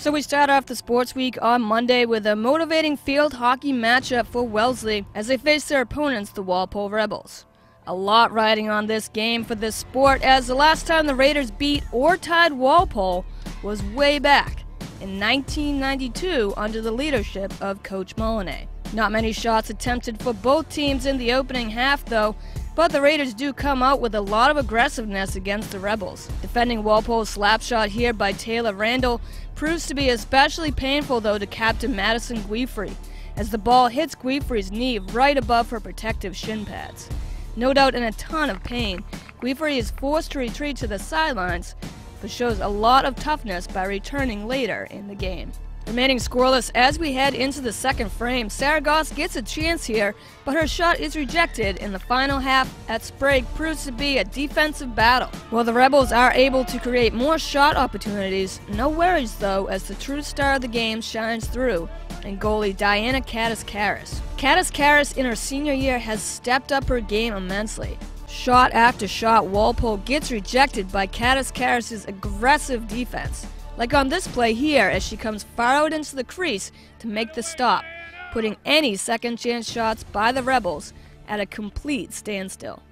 So we start off the sports week on Monday with a motivating field hockey matchup for Wellesley as they face their opponents, the Walpole Rebels. A lot riding on this game for this sport, as the last time the Raiders beat or tied Walpole was way back in 1992 under the leadership of Coach Molinay. Not many shots attempted for both teams in the opening half though, but the Raiders do come out with a lot of aggressiveness against the Rebels. Defending Walpole's slap shot here by Taylor Randall proves to be especially painful though to Captain Madison Guifrey, as the ball hits Guifrey's knee right above her protective shin pads. No doubt in a ton of pain, Guifrey is forced to retreat to the sidelines, but shows a lot of toughness by returning later in the game. Remaining scoreless as we head into the second frame, Sarah Goss gets a chance here, but her shot is rejected in the final half as Sprague proves to be a defensive battle. While the Rebels are able to create more shot opportunities, no worries though, as the true star of the game shines through, and goalie Diana Caddis-Caris. Caddis-Caris in her senior year has stepped up her game immensely. Shot after shot, Walpole gets rejected by Caddis-Caris' aggressive defense. Like on this play here, as she comes far out into the crease to make the stop, putting any second chance shots by the Rebels at a complete standstill.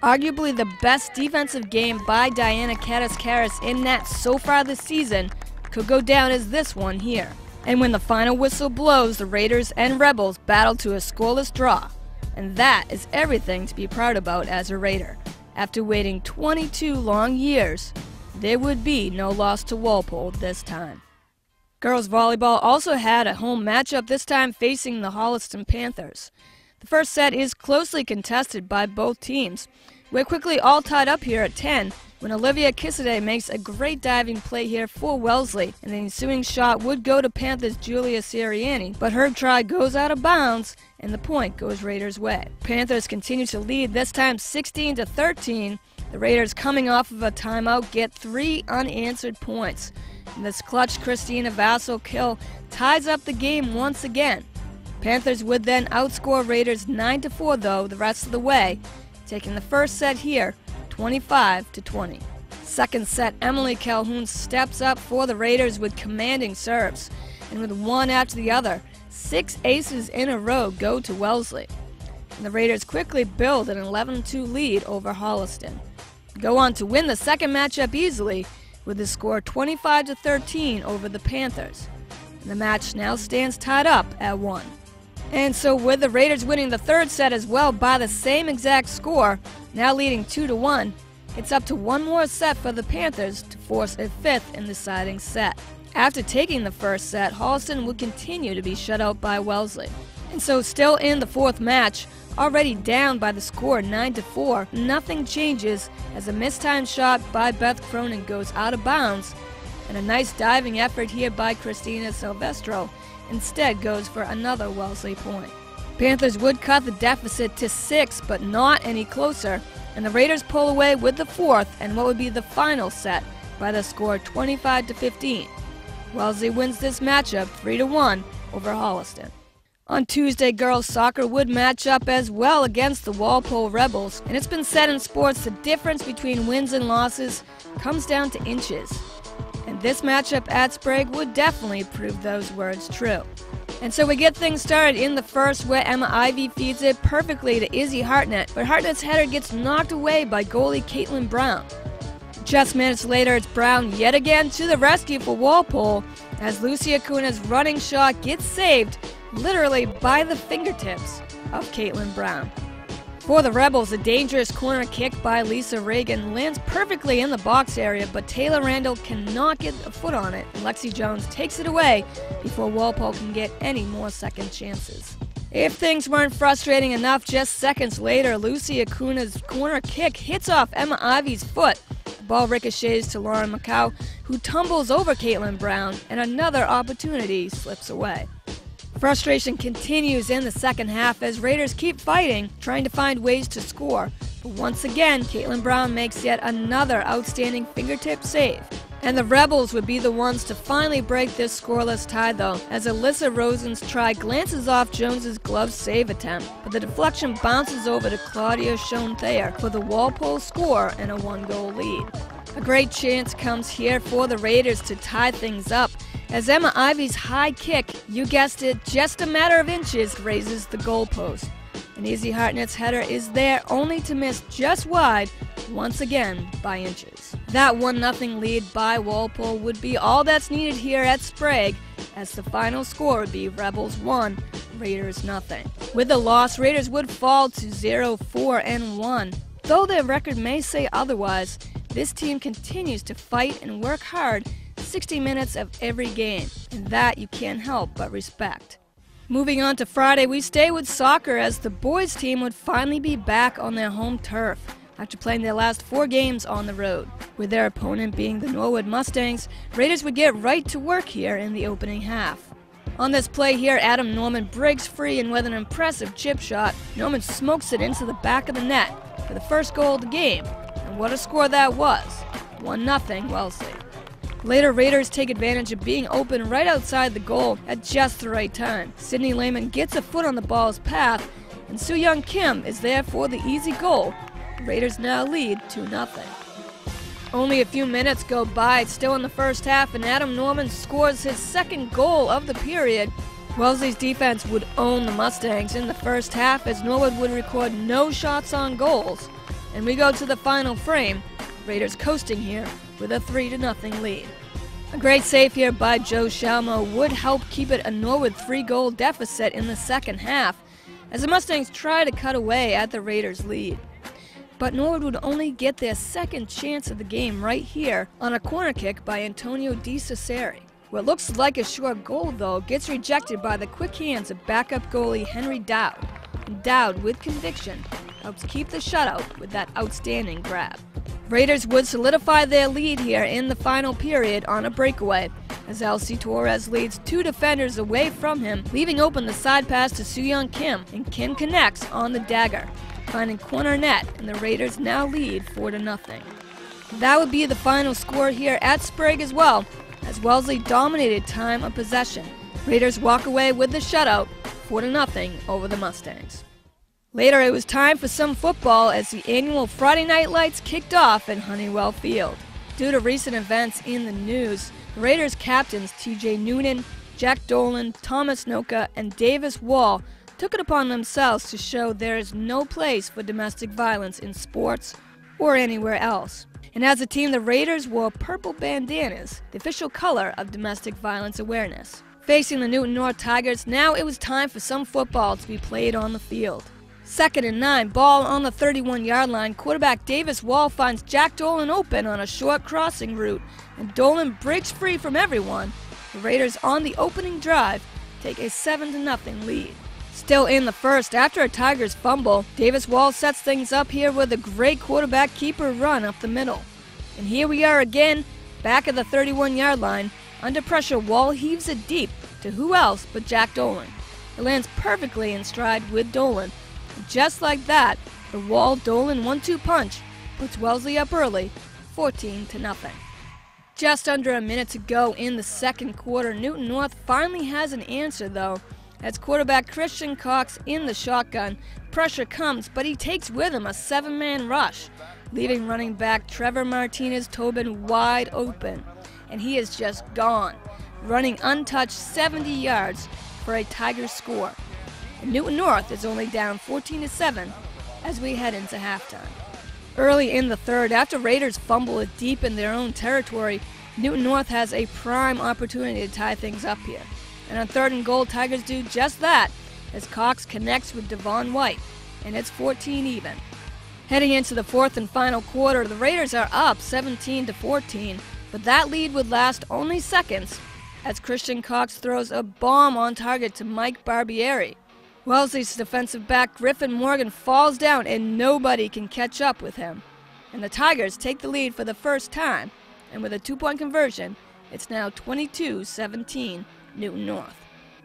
Arguably the best defensive game by Diana Caddis-Caris in net so far this season could go down as this one here. And when the final whistle blows, the Raiders and Rebels battle to a scoreless draw. And that is everything to be proud about as a Raider. After waiting 22 long years, there would be no loss to Walpole this time. Girls volleyball also had a home matchup, this time facing the Holliston Panthers. The first set is closely contested by both teams. We're quickly all tied up here at 10 when Olivia Kissiday makes a great diving play here for Wellesley, and the ensuing shot would go to Panthers' Julia Sirianni, but her try goes out of bounds and the point goes Raiders' way. Panthers continue to lead, this time 16-13. The Raiders, coming off of a timeout, get 3 unanswered points. And this clutch Christina Vassal kill ties up the game once again. Panthers would then outscore Raiders 9-4 though the rest of the way, taking the first set here 25-20. Second set, Emily Calhoun steps up for the Raiders with commanding serves. And with one after the other, 6 aces in a row go to Wellesley. And the Raiders quickly build an 11-2 lead over Holliston. Go on to win the second matchup easily with the score 25-13 over the Panthers. And the match now stands tied up at 1. And so with the Raiders winning the third set as well by the same exact score, now leading 2-1, it's up to one more set for the Panthers to force a fifth and deciding set. After taking the first set, Holliston would continue to be shut out by Wellesley. And so still in the fourth match, already down by the score 9-4, nothing changes as a mistimed shot by Beth Cronin goes out of bounds, and a nice diving effort here by Christina Silvestro instead goes for another Wellesley point. Panthers would cut the deficit to 6, but not any closer, and the Raiders pull away with the fourth and what would be the final set by the score 25-15. Wellesley wins this matchup 3-1 over Holliston. On Tuesday, girls soccer would match up as well against the Walpole Rebels, and it's been said in sports the difference between wins and losses comes down to inches. And this matchup at Sprague would definitely prove those words true. And so we get things started in the first where Emma Ivy feeds it perfectly to Izzy Hartnett, but Hartnett's header gets knocked away by goalie Caitlin Brown. Just minutes later, it's Brown yet again to the rescue for Walpole as Lucy Acuna's running shot gets saved literally by the fingertips of Caitlin Brown. For the Rebels, a dangerous corner kick by Lisa Reagan lands perfectly in the box area, but Taylor Randall cannot get a foot on it, and Lexi Jones takes it away before Walpole can get any more second chances. If things weren't frustrating enough, just seconds later, Lucy Acuna's corner kick hits off Emma Ivy's foot. The ball ricochets to Lauren McCow, who tumbles over Caitlin Brown, and another opportunity slips away. Frustration continues in the second half as Raiders keep fighting, trying to find ways to score. But once again, Caitlin Brown makes yet another outstanding fingertip save. And the Rebels would be the ones to finally break this scoreless tie though, as Alyssa Rosen's try glances off Jones's glove save attempt, but the deflection bounces over to Claudia Schoen-Thayer for the Walpole score and a 1-goal lead. A great chance comes here for the Raiders to tie things up, as Emma Ivy's high kick, you guessed it, just a matter of inches, raises the goalpost. And Easy Hartnett's header is there only to miss just wide, once again by inches. That 1-0 lead by Walpole would be all that's needed here at Sprague, as the final score would be Rebels 1, Raiders 0. With the loss, Raiders would fall to 0-4-1. Though their record may say otherwise, this team continues to fight and work hard 60 minutes of every game, and that you can't help but respect. Moving on to Friday, we stay with soccer as the boys team would finally be back on their home turf after playing their last 4 games on the road. With their opponent being the Norwood Mustangs, Raiders would get right to work here in the opening half. On this play here, Adam Norman breaks free, and with an impressive chip shot, Norman smokes it into the back of the net for the first goal of the game. And what a score that was, 1-0 Wellesley. Later, Raiders take advantage of being open right outside the goal at just the right time. Sydney Lehman gets a foot on the ball's path, and Soo-Young Kim is there for the easy goal. The Raiders now lead 2-0. Only a few minutes go by, still in the first half, and Adam Norman scores his second goal of the period. Wellesley's defense would own the Mustangs in the first half as Norwood would record no shots on goals. And we go to the final frame, Raiders coasting here with a 3-0 lead. A great save here by Joe Shalmo would help keep it a Norwood 3-goal deficit in the second half as the Mustangs try to cut away at the Raiders' lead. But Norwood would only get their second chance of the game right here on a corner kick by Antonio Di Cesare. What looks like a short goal, though, gets rejected by the quick hands of backup goalie Henry Dowd. And Dowd, with conviction, helps keep the shutout with that outstanding grab. Raiders would solidify their lead here in the final period on a breakaway, as Elsie Torres leads 2 defenders away from him, leaving open the side pass to Soo-Young Kim, and Kim connects on the dagger, finding corner net, and the Raiders now lead 4-0. That would be the final score here at Sprague as well, as Wellesley dominated time of possession. Raiders walk away with the shutout, 4-0 over the Mustangs. Later, it was time for some football as the annual Friday Night Lights kicked off in Honeywell Field. Due to recent events in the news, the Raiders captains T.J. Noonan, Jack Dolan, Thomas Noka, and Davis Wall took it upon themselves to show there is no place for domestic violence in sports or anywhere else. And as a team, the Raiders wore purple bandanas, the official color of domestic violence awareness. Facing the Newton North Tigers, now it was time for some football to be played on the field. 2nd and 9, ball on the 31-yard line. Quarterback Davis Wall finds Jack Dolan open on a short crossing route, and Dolan breaks free from everyone. The Raiders on the opening drive take a 7-0 lead. Still in the first, after a Tigers fumble, Davis Wall sets things up here with a great quarterback keeper run up the middle. And here we are again, back at the 31-yard line. Under pressure, Wall heaves it deep to who else but Jack Dolan. It lands perfectly in stride with Dolan. Just like that, the Wall-Dolan 1-2 punch puts Wellesley up early, 14-0. Just under a minute to go in the second quarter, Newton North finally has an answer though, as quarterback Christian Cox in the shotgun. Pressure comes, but he takes with him a 7-man rush, leaving running back Trevor Martinez-Tobin wide open, and he is just gone, running untouched 70 yards for a Tigers score. Newton North is only down 14-7 as we head into halftime. Early in the third, after Raiders fumble it deep in their own territory, Newton North has a prime opportunity to tie things up here. And on 3rd and goal, Tigers do just that as Cox connects with Devon White, and it's 14 even. Heading into the 4th and final quarter, the Raiders are up 17-14, but that lead would last only seconds as Christian Cox throws a bomb on target to Mike Barbieri. Wellesley's defensive back Griffin Morgan falls down and nobody can catch up with him. And the Tigers take the lead for the first time, and with a 2-point conversion, it's now 22-17 Newton North.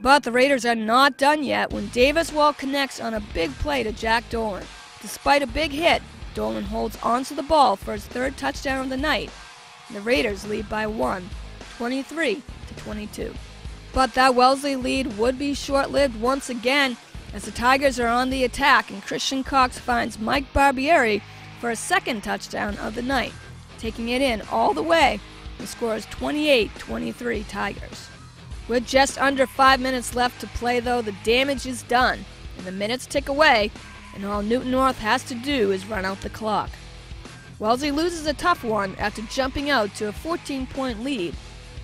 But the Raiders are not done yet when Davis Wall connects on a big play to Jack Dolan. Despite a big hit, Dolan holds onto the ball for his 3rd touchdown of the night, and the Raiders lead by 1, 23-22. But that Wellesley lead would be short-lived once again, as the Tigers are on the attack and Christian Cox finds Mike Barbieri for a 2nd touchdown of the night, taking it in all the way The score is 28-23 Tigers. With just under 5 minutes left to play though, the damage is done and the minutes tick away, and all Newton North has to do is run out the clock. Wellesley loses a tough one after jumping out to a 14-point lead,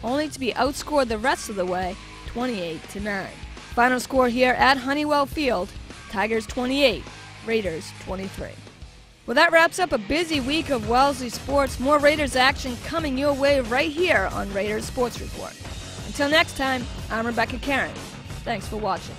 only to be outscored the rest of the way 28-9. Final score here at Honeywell Field, Tigers 28, Raiders 23. Well, that wraps up a busy week of Wellesley sports. More Raiders action coming your way right here on Raiders Sports Report. Until next time, I'm Rebecca Karen. Thanks for watching.